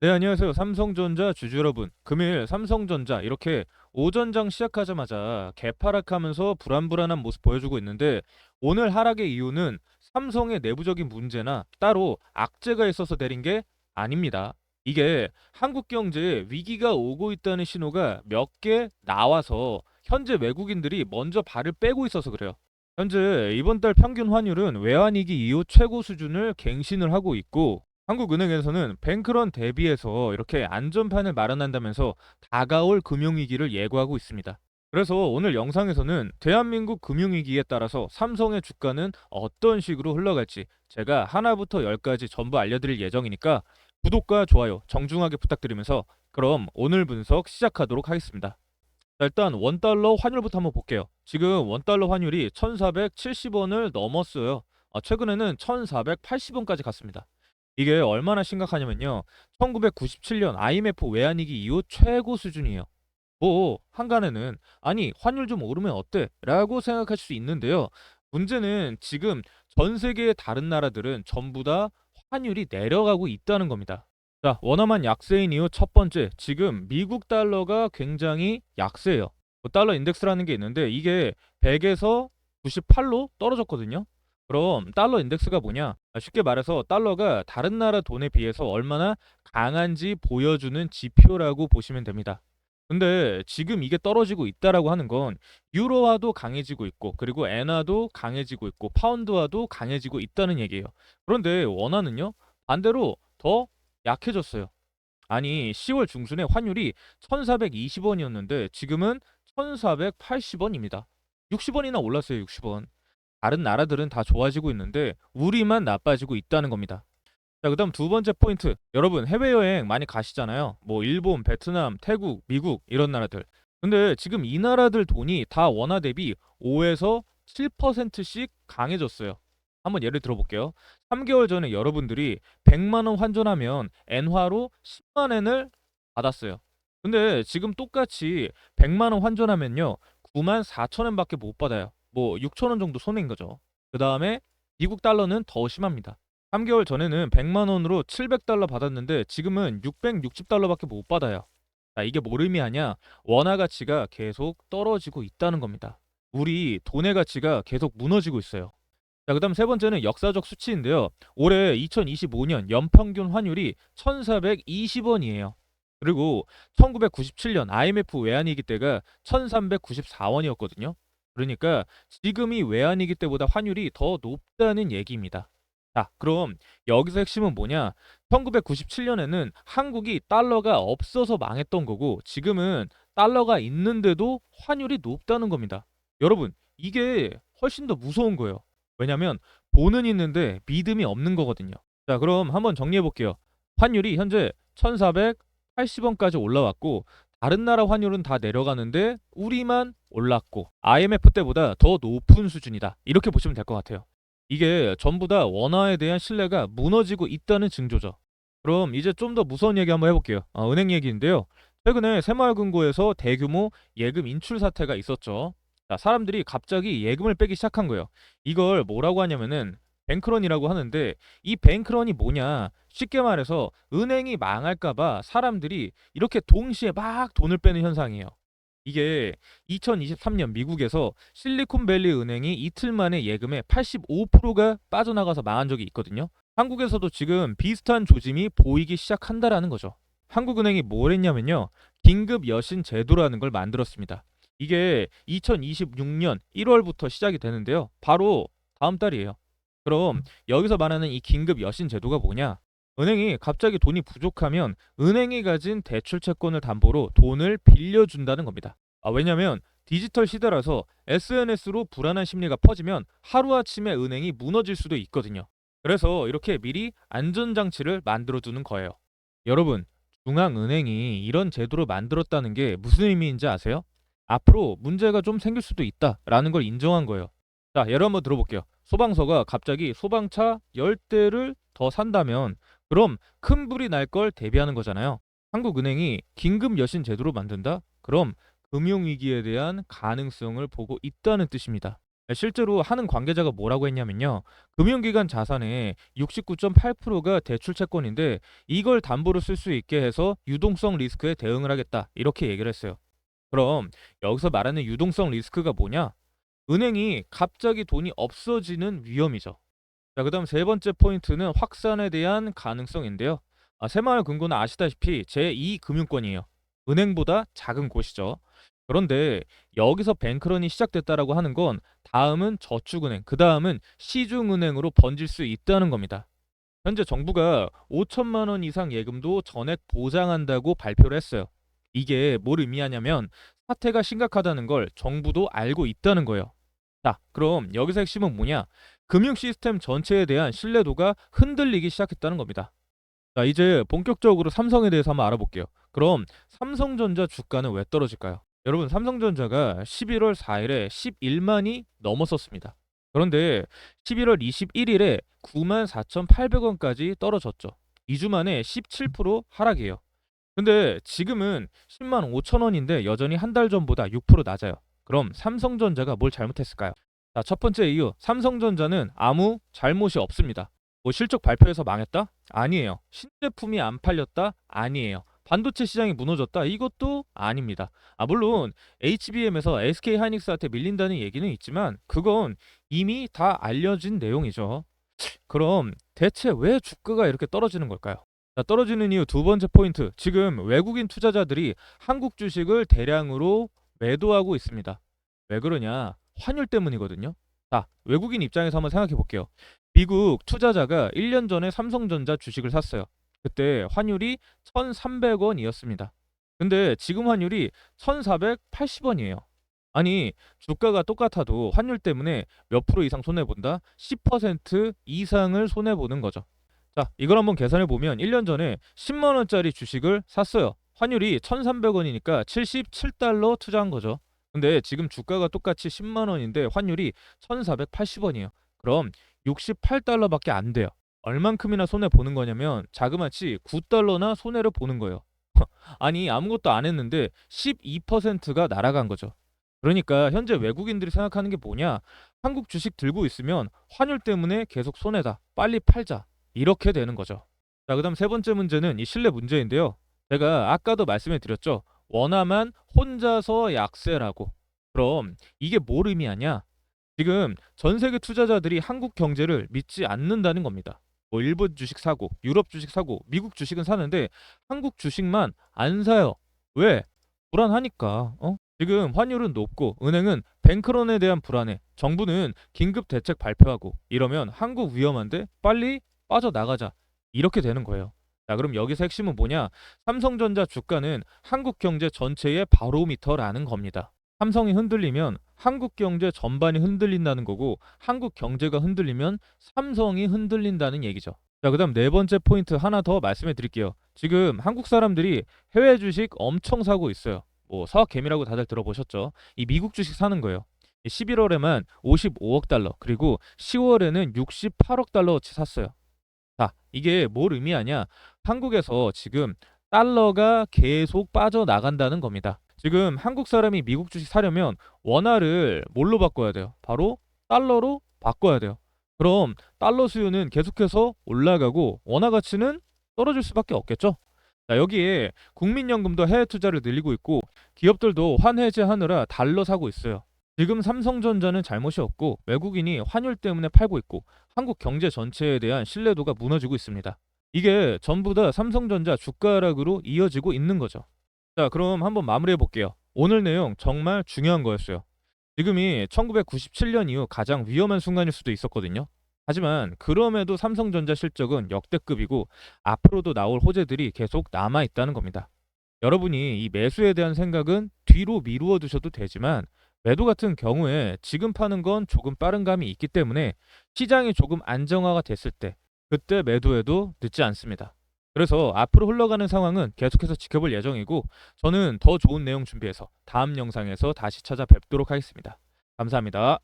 네, 안녕하세요. 삼성전자 주주 여러분. 금일 삼성전자 이렇게 오전장 시작하자마자 개파락하면서 불안불안한 모습 보여주고 있는데 오늘 하락의 이유는 삼성의 내부적인 문제나 따로 악재가 있어서 내린 게 아닙니다. 이게 한국 경제에 위기가 오고 있다는 신호가 몇 개 나와서 현재 외국인들이 먼저 발을 빼고 있어서 그래요. 현재 이번 달 평균 환율은 외환위기 이후 최고 수준을 갱신을 하고 있고 한국은행에서는 뱅크런 대비해서 이렇게 안전판을 마련한다면서 다가올 금융위기를 예고하고 있습니다. 그래서 오늘 영상에서는 대한민국 금융위기에 따라서 삼성의 주가는 어떤 식으로 흘러갈지 제가 하나부터 열까지 전부 알려드릴 예정이니까 구독과 좋아요 정중하게 부탁드리면서 그럼 오늘 분석 시작하도록 하겠습니다. 자, 일단 원달러 환율부터 한번 볼게요. 지금 원달러 환율이 1470원을 넘었어요. 최근에는 1480원까지 갔습니다. 이게 얼마나 심각하냐면요. 1997년 IMF 외환위기 이후 최고 수준이에요. 뭐 한간에는 아니 환율 좀 오르면 어때? 라고 생각할 수 있는데요. 문제는 지금 전 세계의 다른 나라들은 전부 다 환율이 내려가고 있다는 겁니다. 자, 원화만 약세인 이유 첫 번째, 지금 미국 달러가 굉장히 약세예요. 달러 인덱스라는 게 있는데 이게 100에서 98로 떨어졌거든요. 그럼 달러 인덱스가 뭐냐? 쉽게 말해서 달러가 다른 나라 돈에 비해서 얼마나 강한지 보여주는 지표라고 보시면 됩니다. 근데 지금 이게 떨어지고 있다라고 하는 건 유로화도 강해지고 있고 그리고 엔화도 강해지고 있고 파운드화도 강해지고 있다는 얘기예요. 그런데 원화는요? 반대로 더 약해졌어요. 아니 10월 중순에 환율이 1420원이었는데 지금은 1480원입니다. 60원이나 올랐어요. 60원. 다른 나라들은 다 좋아지고 있는데 우리만 나빠지고 있다는 겁니다. 자, 그다음 두 번째 포인트. 여러분 해외여행 많이 가시잖아요. 뭐 일본, 베트남, 태국, 미국 이런 나라들. 근데 지금 이 나라들 돈이 다 원화 대비 5에서 7%씩 강해졌어요. 한번 예를 들어볼게요. 3개월 전에 여러분들이 100만 원 환전하면 엔화로 10만 엔을 받았어요. 근데 지금 똑같이 100만 원 환전하면요. 9만 4천 엔밖에 못 받아요. 뭐 6천 원 정도 손해인 거죠. 그다음에 미국 달러는 더 심합니다. 3개월 전에는 100만 원으로 700달러 받았는데 지금은 660달러밖에 못 받아요. 자, 이게 뭘 의미하냐? 원화 가치가 계속 떨어지고 있다는 겁니다. 우리 돈의 가치가 계속 무너지고 있어요. 자, 그다음 세 번째는 역사적 수치인데요. 올해 2025년 연평균 환율이 1,420원이에요. 그리고 1997년 IMF 외환위기 때가 1,394원이었거든요. 그러니까 지금이 외환위기 때보다 환율이 더 높다는 얘기입니다. 자, 그럼 여기서 핵심은 뭐냐? 1997년에는 한국이 달러가 없어서 망했던 거고 지금은 달러가 있는데도 환율이 높다는 겁니다. 여러분, 이게 훨씬 더 무서운 거예요. 왜냐면 돈은 있는데 믿음이 없는 거거든요. 자, 그럼 한번 정리해 볼게요. 환율이 현재 1480원까지 올라왔고 다른 나라 환율은 다 내려가는데 우리만 올랐고 IMF 때보다 더 높은 수준이다. 이렇게 보시면 될 것 같아요. 이게 전부 다 원화에 대한 신뢰가 무너지고 있다는 징조죠. 그럼 이제 좀 더 무서운 얘기 한번 해볼게요. 은행 얘기인데요. 최근에 새마을금고에서 대규모 예금 인출 사태가 있었죠. 자, 사람들이 갑자기 예금을 빼기 시작한 거예요. 이걸 뭐라고 하냐면은 뱅크런이라고 하는데 이 뱅크런이 뭐냐? 쉽게 말해서 은행이 망할까봐 사람들이 이렇게 동시에 막 돈을 빼는 현상이에요. 이게 2023년 미국에서 실리콘밸리 은행이 이틀 만에 예금의 85%가 빠져나가서 망한 적이 있거든요. 한국에서도 지금 비슷한 조짐이 보이기 시작한다라는 거죠. 한국은행이 뭘 했냐면요. 긴급 여신 제도라는 걸 만들었습니다. 이게 2026년 1월부터 시작이 되는데요. 바로 다음 달이에요. 그럼 여기서 말하는 이 긴급 여신 제도가 뭐냐? 은행이 갑자기 돈이 부족하면 은행이 가진 대출 채권을 담보로 돈을 빌려준다는 겁니다. 왜냐면 디지털 시대라서 SNS로 불안한 심리가 퍼지면 하루아침에 은행이 무너질 수도 있거든요. 그래서 이렇게 미리 안전장치를 만들어두는 거예요. 여러분, 중앙은행이 이런 제도를 만들었다는 게 무슨 의미인지 아세요? 앞으로 문제가 좀 생길 수도 있다라는 걸 인정한 거예요. 자, 예를 한번 들어볼게요. 소방서가 갑자기 소방차 10대를 더 산다면 그럼 큰 불이 날 걸 대비하는 거잖아요. 한국은행이 긴급 여신 제도로 만든다? 그럼 금융위기에 대한 가능성을 보고 있다는 뜻입니다. 실제로 하는 관계자가 뭐라고 했냐면요. 금융기관 자산의 69.8%가 대출 채권인데 이걸 담보로 쓸 수 있게 해서 유동성 리스크에 대응을 하겠다. 이렇게 얘기를 했어요. 그럼 여기서 말하는 유동성 리스크가 뭐냐? 은행이 갑자기 돈이 없어지는 위험이죠. 자, 그다음 세 번째 포인트는 확산에 대한 가능성인데요. 새마을금고는 아시다시피 제2금융권이에요. 은행보다 작은 곳이죠. 그런데 여기서 뱅크런이 시작됐다라고 하는 건 다음은 저축은행, 그 다음은 시중은행으로 번질 수 있다는 겁니다. 현재 정부가 5천만 원 이상 예금도 전액 보장한다고 발표를 했어요. 이게 뭘 의미하냐면 사태가 심각하다는 걸 정부도 알고 있다는 거예요. 자, 그럼 여기서 핵심은 뭐냐? 금융 시스템 전체에 대한 신뢰도가 흔들리기 시작했다는 겁니다. 자, 이제 본격적으로 삼성에 대해서 한번 알아볼게요. 그럼 삼성전자 주가는 왜 떨어질까요? 여러분, 삼성전자가 11월 4일에 11만이 넘었었습니다. 그런데 11월 21일에 94,800원까지 떨어졌죠. 2주 만에 17% 하락이에요. 근데 지금은 10만 5천 원인데 여전히 한 달 전보다 6% 낮아요. 그럼 삼성전자가 뭘 잘못했을까요? 자, 첫 번째 이유, 삼성전자는 아무 잘못이 없습니다. 뭐 실적 발표에서 망했다? 아니에요. 신제품이 안 팔렸다? 아니에요. 반도체 시장이 무너졌다? 이것도 아닙니다. 물론 HBM에서 SK 하이닉스한테 밀린다는 얘기는 있지만 그건 이미 다 알려진 내용이죠. 그럼 대체 왜 주가가 이렇게 떨어지는 걸까요? 자, 떨어지는 이유 두 번째 포인트. 지금 외국인 투자자들이 한국 주식을 대량으로 매도하고 있습니다. 왜 그러냐? 환율 때문이거든요. 자, 외국인 입장에서 한번 생각해 볼게요. 미국 투자자가 1년 전에 삼성전자 주식을 샀어요. 그때 환율이 1,300원이었습니다. 근데 지금 환율이 1,480원이에요. 아니, 주가가 똑같아도 환율 때문에 몇 프로 이상 손해본다? 10% 이상을 손해보는 거죠. 자, 이걸 한번 계산해 보면 1년 전에 10만 원짜리 주식을 샀어요. 환율이 1,300원이니까 77달러 투자한 거죠. 근데 지금 주가가 똑같이 10만 원인데 환율이 1,480원이에요. 그럼 68달러밖에 안 돼요. 얼만큼이나 손해 보는 거냐면 자그마치 9달러나 손해를 보는 거예요. 아니, 아무것도 안 했는데 12%가 날아간 거죠. 그러니까 현재 외국인들이 생각하는 게 뭐냐? 한국 주식 들고 있으면 환율 때문에 계속 손해다. 빨리 팔자. 이렇게 되는 거죠. 자, 그다음 세 번째 문제는 이 신뢰 문제인데요. 제가 아까도 말씀해 드렸죠. 원화만 혼자서 약세라고. 그럼 이게 뭘 의미하냐? 지금 전 세계 투자자들이 한국 경제를 믿지 않는다는 겁니다. 뭐 일본 주식 사고, 유럽 주식 사고, 미국 주식은 사는데 한국 주식만 안 사요. 왜? 불안하니까. 지금 환율은 높고 은행은 뱅크런에 대한 불안해. 정부는 긴급 대책 발표하고 이러면 한국 위험한데 빨리 빠져나가자. 이렇게 되는 거예요. 자, 그럼 여기서 핵심은 뭐냐? 삼성전자 주가는 한국 경제 전체의 바로미터라는 겁니다. 삼성이 흔들리면 한국 경제 전반이 흔들린다는 거고 한국 경제가 흔들리면 삼성이 흔들린다는 얘기죠. 자, 그다음 네 번째 포인트 하나 더 말씀해 드릴게요. 지금 한국 사람들이 해외 주식 엄청 사고 있어요. 뭐 서학개미라고 다들 들어보셨죠? 이 미국 주식 사는 거예요. 11월에만 55억 달러, 그리고 10월에는 68억 달러어치 샀어요. 자, 이게 뭘 의미하냐? 한국에서 지금 달러가 계속 빠져나간다는 겁니다. 지금 한국 사람이 미국 주식 사려면 원화를 뭘로 바꿔야 돼요? 바로 달러로 바꿔야 돼요. 그럼 달러 수요는 계속해서 올라가고 원화 가치는 떨어질 수밖에 없겠죠? 자, 여기에 국민연금도 해외 투자를 늘리고 있고 기업들도 환해제하느라 달러 사고 있어요. 지금 삼성전자는 잘못이 없고 외국인이 환율 때문에 팔고 있고 한국 경제 전체에 대한 신뢰도가 무너지고 있습니다. 이게 전부 다 삼성전자 주가 하락으로 이어지고 있는 거죠. 자, 그럼 한번 마무리해 볼게요. 오늘 내용 정말 중요한 거였어요. 지금이 1997년 이후 가장 위험한 순간일 수도 있었거든요. 하지만 그럼에도 삼성전자 실적은 역대급이고 앞으로도 나올 호재들이 계속 남아 있다는 겁니다. 여러분이 이 매수에 대한 생각은 뒤로 미루어 두셔도 되지만 매도 같은 경우에 지금 파는 건 조금 빠른 감이 있기 때문에 시장이 조금 안정화가 됐을 때 그때 매도해도 늦지 않습니다. 그래서 앞으로 흘러가는 상황은 계속해서 지켜볼 예정이고 저는 더 좋은 내용 준비해서 다음 영상에서 다시 찾아뵙도록 하겠습니다. 감사합니다.